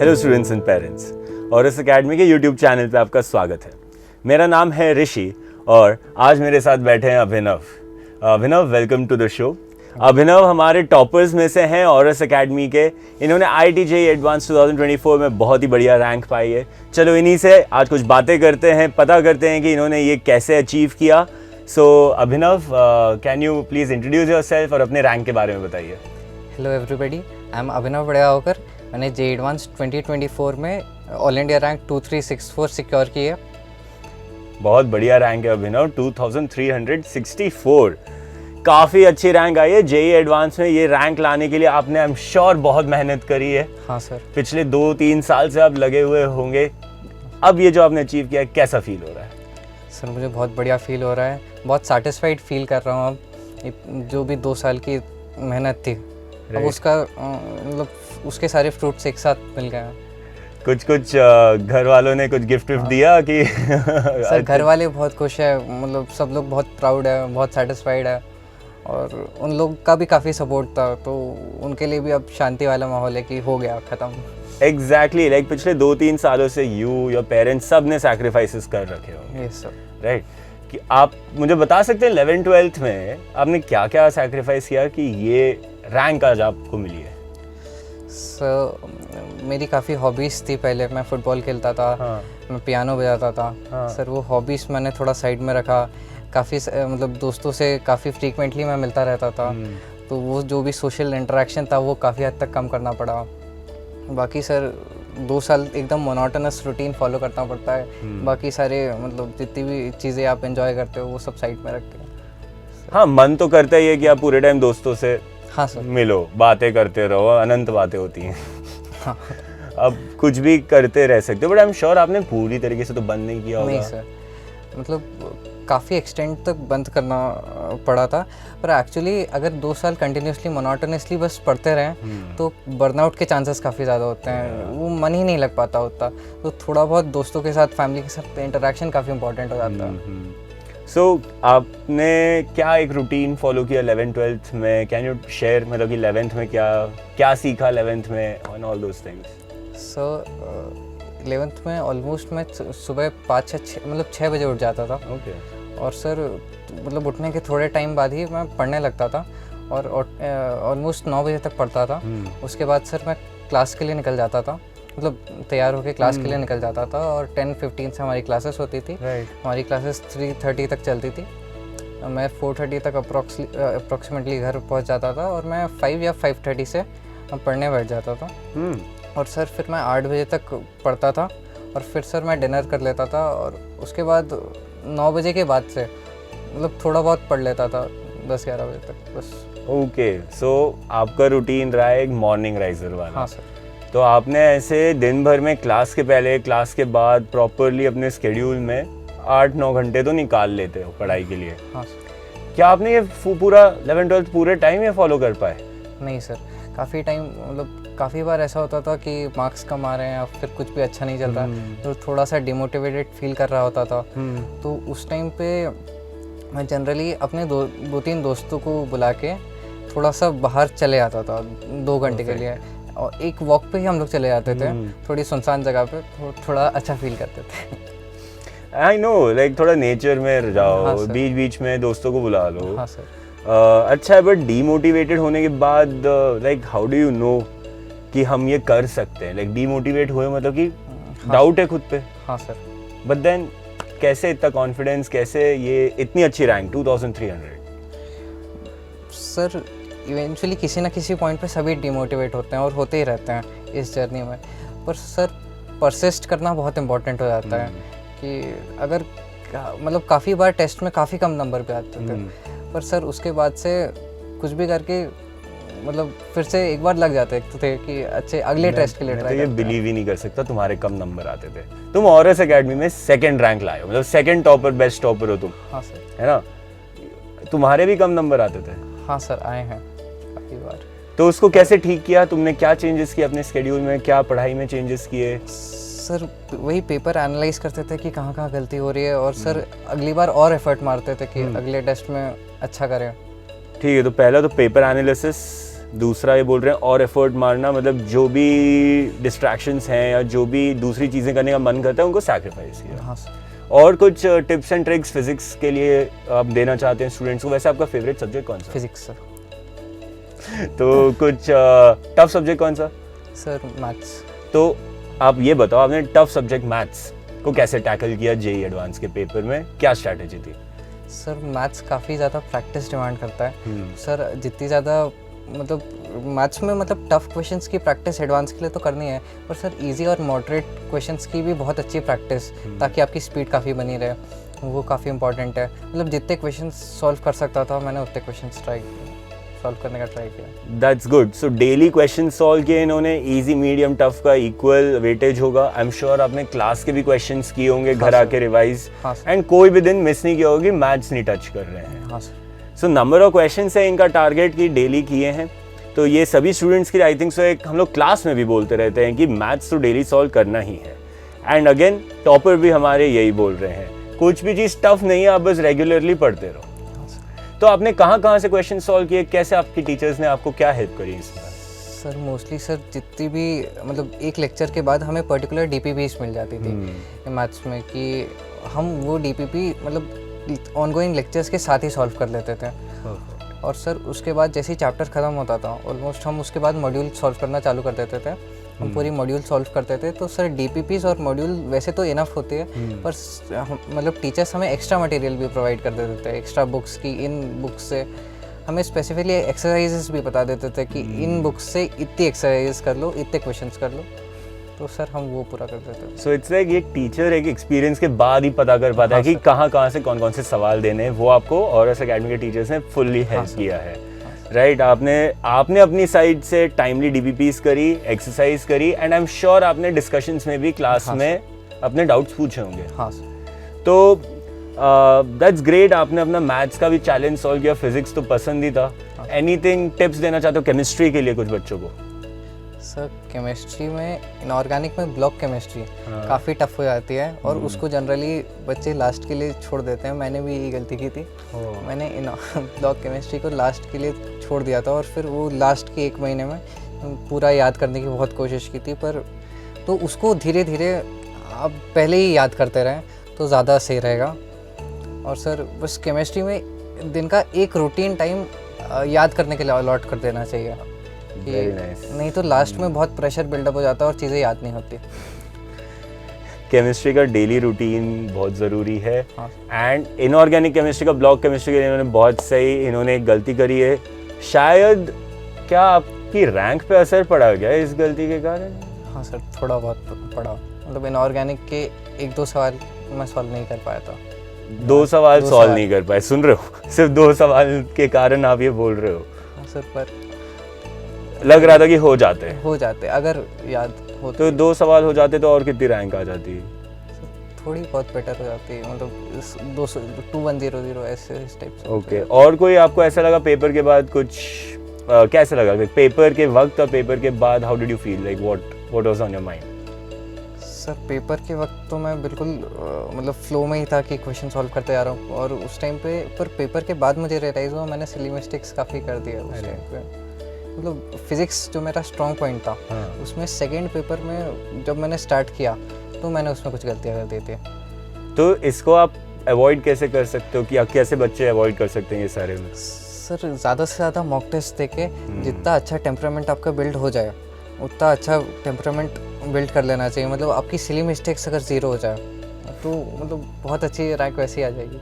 Hello students and parents, Aurus academy के YouTube channel पे आपका स्वागत है। मेरा नाम है ऋषि और आज मेरे साथ बैठे हैं अभिनव। अभिनव, वेलकम टू द शो। अभिनव हमारे टॉपर्स में से हैं ऑरस एकेडमी के। इन्होंने IIT JEE एडवांस 2024 में बहुत ही बढ़िया रैंक पाई है। चलो इन्हीं से आज कुछ बातें करते हैं, पता करते हैं कि इन्होंने ये कैसे अचीव किया। So Abhinav, can you please introduce yourself और अपने रैंक के बारे में बताइए। Hello everybody, I am Abhinav Badegaonkar. मैंने JEE एडवांस 2024 में ऑल इंडिया रैंक 2364 सिक्योर की है। बहुत बढ़िया रैंक है अभिनव, 2364। काफ़ी अच्छी रैंक आई है JEE एडवांस में। ये रैंक लाने के लिए आपने आई एम श्योर बहुत मेहनत करी है। हाँ सर। पिछले 2-3 साल से आप लगे हुए होंगे। अब ये जो आपने अचीव किया है, कैसा फील हो रहा है? सर मुझे बहुत बढ़िया फील हो रहा है, बहुत सेटिस्फाइड फील कर रहा हूँ। अब जो भी 2 साल की मेहनत थी, अब उसका मतलब उसके सारे फ्रूट्स एक साथ मिल गए हैं। कुछ घर वालों ने कुछ गिफ्ट दिया कि सर घर वाले बहुत खुश है, मतलब सब लोग बहुत प्राउड है, बहुत सेटिस्फाइड है और उन लोग का भी काफ़ी सपोर्ट था, तो उनके लिए भी अब शांति वाला माहौल है कि हो गया ख़त्म। एग्जैक्टली, लाइक पिछले 2-3 सालों से योर पेरेंट्स सब ने सैक्रिफाइसेस कर रखे होंगे। Yes sir. राइट, कि आप मुझे बता सकते हैं 11th-12th में आपने क्या क्या सैक्रिफाइस किया कि ये रैंक आज आपको मिली है? सर मेरी काफ़ी हॉबीज़ थी। पहले मैं फ़ुटबॉल खेलता था। हाँ। मैं पियानो बजाता था। हाँ। सर वो हॉबीज़ मैंने थोड़ा साइड में रखा। काफ़ी मतलब दोस्तों से काफ़ी फ्रीक्वेंटली मैं मिलता रहता था, तो वो जो भी सोशल इंटरेक्शन था वो काफ़ी हद तक कम करना पड़ा। बाकी सर 2 साल एकदम मोनोटोनस रूटीन फॉलो करना पड़ता है। बाकी सारे मतलब जितनी भी चीज़ें आप एंजॉय करते हो वो सब साइड में रख के। हाँ, मन तो करता ही है कि आप पूरे टाइम दोस्तों से हाँ सर मिलो, बातें करते रहो, अनंत बातें होती हैं। हाँ। अब कुछ भी करते रह सकते हो, बट आई एम श्योर आपने पूरी तरीके से तो बंद नहीं किया होगा। नहीं सर, मतलब काफ़ी एक्सटेंट तक बंद करना पड़ा था, पर एक्चुअली अगर 2 साल कंटिन्यूसली मोनोटोनसली बस पढ़ते रहें तो बर्नआउट के चांसेस काफ़ी ज़्यादा होते हैं। वो मन ही नहीं लग पाता होता, तो थोड़ा बहुत दोस्तों के साथ, फैमिली के साथ इंटरेक्शन काफ़ी इंपॉर्टेंट हो जाता है। सो आपने क्या एक रूटीन फॉलो किया 11th-12th में? कैन यू शेयर, मतलब कि 11th में क्या सीखा 11th में and all those things? So 11th में ऑलमोस्ट मैं सुबह 5-6 मतलब 6 बजे उठ जाता था। ओके। और सर मतलब उठने के थोड़े टाइम बाद ही मैं पढ़ने लगता था और ऑलमोस्ट 9 बजे तक पढ़ता था। उसके बाद सर मैं क्लास के लिए निकल जाता था, मतलब तैयार होकर क्लास के लिए निकल जाता था और 10:15 से हमारी क्लासेस होती थी। हमारी क्लासेस 3:30 तक चलती थी। मैं 4:30 तक अप्रॉक्सीमेटली घर पहुंच जाता था और मैं 5 या 5:30 से पढ़ने बैठ जाता था। और सर फिर मैं 8 बजे तक पढ़ता था और फिर सर मैं डिनर कर लेता था और उसके बाद 9 बजे के बाद से मतलब थोड़ा बहुत पढ़ लेता था 10-11 बजे तक बस। ओके, सो आपका रूटीन रहा है एक मॉर्निंग राइजर वाला। हाँ सर। तो आपने ऐसे दिन भर में क्लास के पहले, क्लास के बाद प्रॉपरली अपने स्केड्यूल में 8-9 घंटे तो निकाल लेते हो पढ़ाई के लिए। हाँ सर। क्या आपने ये पूरा 11th-12th पूरे टाइम ये फॉलो कर पाए? नहीं सर, काफ़ी टाइम मतलब काफ़ी बार ऐसा होता था कि मार्क्स कम आ रहे हैं या फिर कुछ भी अच्छा नहीं चल रहा, तो थोड़ा सा डिमोटिवेटेड फील कर रहा होता था। तो उस टाइम पे मैं जनरली अपने 2-3 दोस्तों को बुला के थोड़ा सा बाहर चले आता था 2 घंटे के लिए, और एक वॉक पे ही हम लोग चले जाते थे, थोड़ी सुनसान जगह पे, थोड़ा अच्छा फील करते थे। आई नो, लाइक थोड़ा नेचर में जाओ। हाँ बीच बीच में दोस्तों को बुला लो। हाँ सर। अच्छा है, बट डीमोटिवेटेड होने के बाद like how do you know कि हम ये कर सकते हैं? लाइक डीमोटिवेट हुए मतलब कि डाउट है खुद पे। हाँ सर। बट देन कैसे इतना कॉन्फिडेंस, कैसे ये इतनी अच्छी रैंक 2300? सर इवेंचुअली किसी ना किसी पॉइंट पे सभी डिमोटिवेट होते हैं और होते ही रहते हैं इस जर्नी में, पर सर परसिस्ट करना बहुत इम्पोर्टेंट हो जाता है। कि अगर मतलब काफ़ी बार टेस्ट में काफ़ी कम नंबर पे आते थे, पर सर उसके बाद से कुछ भी करके मतलब फिर से एक बार लग जाते थे कि अच्छे अगले टेस्ट के लिए ट्राई। ये बिलीव ही नहीं कर सकता तुम्हारे कम नंबर आते थे। तुम ऑरस एकेडमी में 2nd रैंक लाए हो, मतलब 2nd टॉपर, बेस्ट टॉपर हो तुम। हाँ सर। है ना? तुम्हारे भी कम नंबर आते थे? हाँ सर, आए हैं काफ़ी बार। तो उसको कैसे ठीक किया तुमने? क्या चेंजेस किए अपने स्केड्यूल में? क्या पढ़ाई में चेंजेस किए? सर वही पेपर एनालाइज करते थे कि कहाँ कहाँ गलती हो रही है, और सर अगली बार और एफर्ट मारते थे कि अगले टेस्ट में अच्छा करें। ठीक है, तो पहला तो पेपर एनालिसिस दूसरा ये बोल रहे हैं और एफर्ट मारना, मतलब जो भी डिस्ट्रैक्शंस हैं या जो भी दूसरी चीज़ें करने का मन करता है उनको सैक्रिफाइस किया। हाँ सर। और कुछ टिप्स एंड ट्रिक्स फिजिक्स के लिए आप देना चाहते हैं स्टूडेंट्स को? वैसे आपका फेवरेट सब्जेक्ट कौन सा? Physics sir. तो कुछ टफ सब्जेक्ट कौन सा? Sir maths. तो आप ये बताओ, आपने टफ सब्जेक्ट मैथ्स को कैसे टैकल किया जेईई एडवांस के पेपर में, क्या स्ट्रैटेजी थी? सर मैथ्स काफ़ी ज़्यादा प्रैक्टिस डिमांड करता है सर, जितनी ज़्यादा मतलब मैथ्स में मतलब टफ क्वेश्चंस की प्रैक्टिस एडवांस के लिए तो करनी है, पर सर इजी और मॉडरेट क्वेश्चंस की भी बहुत अच्छी प्रैक्टिस, ताकि आपकी स्पीड काफ़ी बनी रहे, वो काफ़ी इंपॉर्टेंट है। मतलब जितने क्वेश्चंस सॉल्व कर सकता था मैंने उतने क्वेश्चंस सॉल्व करने का ट्राई किया। That's good. So daily question solve किए इन्होंने, इजी मीडियम टफ का इक्वल वेटेज होगा। आई एम श्योर आपने क्लास के भी क्वेश्चंस किए होंगे घर आके रिवाइज, एंड कोई भी दिन मिस नहीं किया होगी, मैथ्स नहीं टच कर रहे हैं। हाँ sir. So number of questions है इनका टारगेट की डेली किए हैं, तो ये सभी स्टूडेंट्स के लिए आई थिंक सो एक हम लोग क्लास में भी बोलते रहते हैं कि मैथ्स तो डेली सॉल्व करना ही है। एंड अगेन टॉपर भी हमारे यही बोल रहे हैं, कुछ भी चीज़ टफ नहीं है, आप बस रेगुलरली पढ़ते रहो। तो आपने कहाँ से क्वेश्चन सॉल्व किए, कैसे आपकी टीचर्स ने आपको क्या हेल्प करी इसमें? सर मोस्टली सर जितनी भी मतलब एक लेक्चर के बाद हमें पर्टिकुलर डीपीपीस मिल जाती थी मैथ्स में, कि हम वो डीपीपी मतलब ऑनगोइंग लेक्चर्स के साथ ही सॉल्व कर लेते थे। और सर उसके बाद जैसे ही चैप्टर ख़त्म होता था ऑलमोस्ट हम उसके बाद मॉड्यूल सॉल्व करना चालू कर देते थे। हम पूरी मॉड्यूल सॉल्व करते थे। तो सर डीपीपीस और मॉड्यूल वैसे तो इनफ होती है, पर मतलब टीचर्स हमें एक्स्ट्रा मटेरियल भी प्रोवाइड कर देते थे, एक्स्ट्रा बुक्स की। इन बुक्स से हमें स्पेसिफिकली एक्सरसाइजेस भी बता देते थे कि इन बुक्स से इतनी एक्सरसाइजेस कर लो, इतने क्वेश्चंस कर लो, तो सर हम वो पूरा कर देते थे। सो इट्स लाइक एक टीचर एक एक्सपीरियंस के बाद ही पता कर पाता है कि कहाँ से कौन से सवाल देने हैं, वो आपको ऑरस एकेडमी के टीचर्स ने फुल्ली हेल्प किया है। राइट, आपने अपनी साइड से टाइमली डीपीपीस करी, एक्सरसाइज करी, एंड आई एम श्योर आपने डिस्कशंस में भी क्लास में अपने डाउट्स पूछे होंगे। हाँ सर। तो दैट्स ग्रेट, आपने अपना मैथ्स का भी चैलेंज सॉल्व किया, फिजिक्स तो पसंद ही था। एनीथिंग टिप्स देना चाहते हो केमिस्ट्री के लिए कुछ बच्चों को? सर केमिस्ट्री में, इनऑर्गेनिक में ब्लॉक केमिस्ट्री काफ़ी टफ हो जाती है और उसको जनरली बच्चे लास्ट के लिए छोड़ देते हैं। मैंने भी यही गलती की थी। मैंने ब्लॉक केमिस्ट्री को लास्ट के लिए छोड़ दिया था और फिर वो लास्ट के 1 महीने में पूरा याद करने की बहुत कोशिश की थी, पर तो उसको धीरे धीरे आप पहले ही याद करते रहें तो ज़्यादा सही रहेगा। और सर बस केमिस्ट्री में दिन का एक रूटीन टाइम याद करने के लिए अलॉट कर देना चाहिए, नहीं तो लास्ट में बहुत प्रेशर बिल्डअप हो जाता है और चीज़ें याद नहीं होती। केमिस्ट्री का डेली रूटीन बहुत ज़रूरी है। एंड इनऑर्गेनिक केमिस्ट्री का, ब्लॉक केमिस्ट्री के लिए इन्होंने बहुत सही, इन्होंने एक गलती करी है शायद। क्या आपकी रैंक पे असर पड़ा क्या इस गलती के कारण? हाँ सर, थोड़ा बहुत पड़ा। मतलब इनऑर्गेनिक के 1-2 सवाल मैं सॉल्व नहीं कर पाया था। 2 सवाल सॉल्व नहीं कर पाए? सुन रहे हो, सिर्फ 2 सवाल के कारण आप ये बोल रहे हो? हाँ सर, पर लग रहा था कि हो जाते अगर याद हो तो 2 सवाल हो जाते तो और कितनी रैंक आ जाती? थोड़ी बहुत बेटर हो जाती, मतलब 2100 ऐसे इस टाइप से। ओके। और कोई आपको ऐसा लगा पेपर के बाद कुछ कैसा लगा पेपर के वक्त और पेपर के बाद? How did you feel, like what was on your mind? Sir paper के वक्त तो मैं बिल्कुल मतलब फ्लो में ही था कि क्वेश्चन सॉल्व करते जा रहा हूँ, और उस टाइम पे, पर पेपर के बाद मुझे रियलाइज़ हुआ मैंने सिली मिस्टेक्स काफ़ी कर दिया उस टाइम पे। मतलब फिज़िक्स जो मेरा स्ट्रॉन्ग पॉइंट था, उसमें सेकेंड पेपर में जब मैंने स्टार्ट किया तो मैंने उसमें कुछ गलतियाँ कर दी थी। तो इसको आप अवॉइड कैसे कर सकते हो, कि आप कैसे बच्चे अवॉइड कर सकते हैं ये सारे में? सर ज़्यादा से ज़्यादा मॉक टेस्ट देके जितना अच्छा टेम्परामेंट आपका बिल्ड हो जाए उतना अच्छा टेम्परामेंट बिल्ड कर लेना चाहिए। मतलब आपकी सिली मिस्टेक्स अगर 0 हो जाए तो मतलब बहुत अच्छी रैंक वैसे ही आ जाएगी।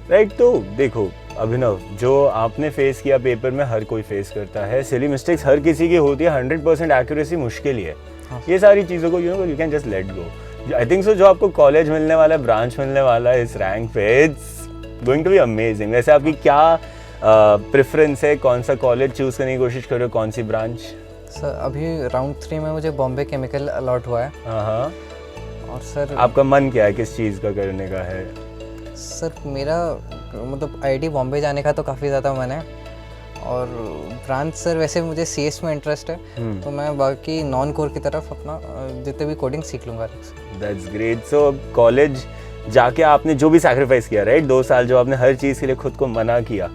राइट, तो देखो अभिनव, जो आपने फेस किया पेपर में हर कोई फेस करता है, सिली मिस्टेक्स हर किसी की होती है, 100% एक्यूरेसी मुश्किल ही है। ये सारी चीज़ों को you can just let go. I think so जो आपको कॉलेज मिलने वाला है, ब्रांच मिलने वाला है इस रैंक पे, it's going to be amazing. वैसे आपकी क्या प्रेफरेंस है, कौन सा कॉलेज चूज़ करने की कोशिश कर रहे हो, कौन सी ब्रांच? सर अभी राउंड 3 में मुझे बॉम्बे केमिकल अलॉट हुआ है। हाँ। और सर आपका मन क्या है, किस चीज़ का करने का है? सर मेरा मतलब आईआईटी बॉम्बे जाने का तो काफ़ी ज़्यादा मन है, और ब्रांच सर वैसे मुझे सीएस में इंटरेस्ट है, तो मैं बाकी नॉन कोर की तरफ अपना जितने भी कोडिंग सीख लूँगा। That's great. सो कॉलेज जाके आपने जो भी सैक्रिफाइस किया, राइट, 2 साल जो आपने हर चीज़ के लिए खुद को मना किया,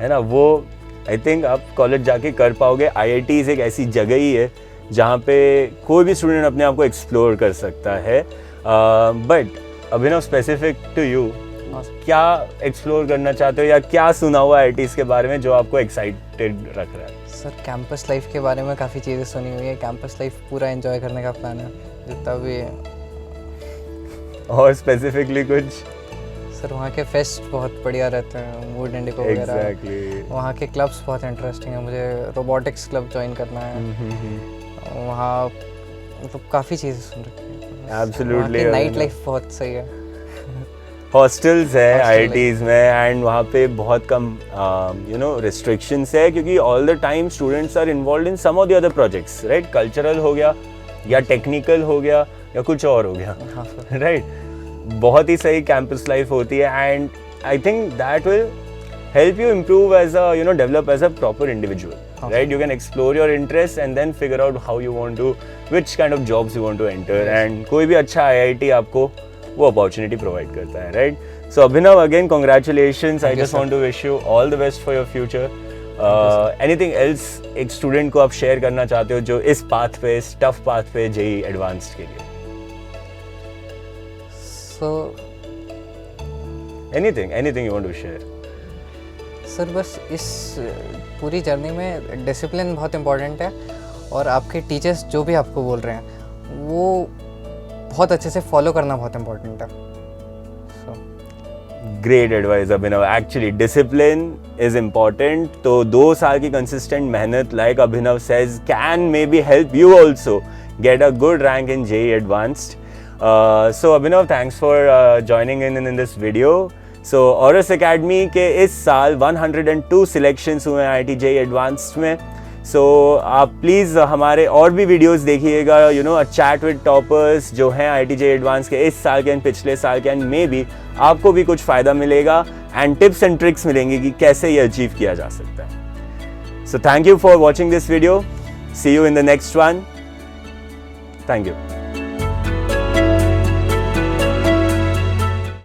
है ना, वो आई थिंक आप कॉलेज जाके कर पाओगे। IITs एक ऐसी जगह ही है जहाँ पे कोई भी स्टूडेंट अपने आप को एक्सप्लोर कर सकता है। But Abhinav, specific to you, क्या एक्सप्लोर करना चाहते हो या क्या सुना हुआ IITs के बारे में जो आपको एक्साइटेड रख रहा है? सर कैंपस लाइफ के बारे में काफ़ी चीज़ें सुनी हुई है। कैंपस लाइफ पूरा एंजॉय करने का प्लान है जितना भी है। और स्पेसिफिकली कुछ? सर वहाँ के फेस्ट बहुत बढ़िया रहते हैं, मूड इंडिको वगैरह। एग्जैक्टली। वहाँ के क्लब्स बहुत इंटरेस्टिंग है, मुझे रोबोटिक्स क्लब ज्वाइन करना है। वहाँ मतलब काफ़ी चीज़ें सुन रखी है। एब्सोल्युटली। नाइट लाइफ बहुत सही है। हॉस्टल्स है IITs में, एंड वहाँ पे बहुत कम रिस्ट्रिक्शंस है, क्योंकि all the time students are involve in some of the other projects, right? Cultural हो गया या टेक्निकल हो गया या कुछ और हो गया, राइट? बहुत ही सही कैंपस लाइफ होती है, and I think that will help you improve as a, develop as a proper individual, right? You can explore your interests and then figure out how you want to, which kind of jobs you want to enter, and कोई भी अच्छा IIT आपको वो opportunity provide करता है, right? So Abhinav, again congratulations. I just want to wish you all the best for your future. Anything else एक student को आप share करना चाहते हो जो इस path पे, इस tough path पे JEE Advanced के लिए? So anything you want to share? Sir बस इस पूरी जर्नी में डिसिप्लिन बहुत इम्पोर्टेंट है, और आपके टीचर्स जो भी आपको बोल रहे हैं वो बहुत अच्छे से फॉलो करना बहुत इम्पोर्टेंट है। Great advice Abhinav. Actually discipline is important, तो 2 साल की कंसिस्टेंट मेहनत, like Abhinav says, can may be help you also get a good rank in JEE Advanced. So Abhinav, thanks for joining in this video. So Auris Academy के इस साल 102 selections हुए हैं IIT JEE Advanced में। So आप please हमारे और भी वीडियोस देखिएगा, अ चैट विद टॉपर्स जो हैं IIT JEE Advanced के इस साल के एंड पिछले साल के, एंड मे बी आपको भी कुछ फ़ायदा मिलेगा एंड टिप्स एंड ट्रिक्स मिलेंगे कि कैसे ये अचीव किया जा सकता है। So thank you for watching this video. See you in the next one. Thank you.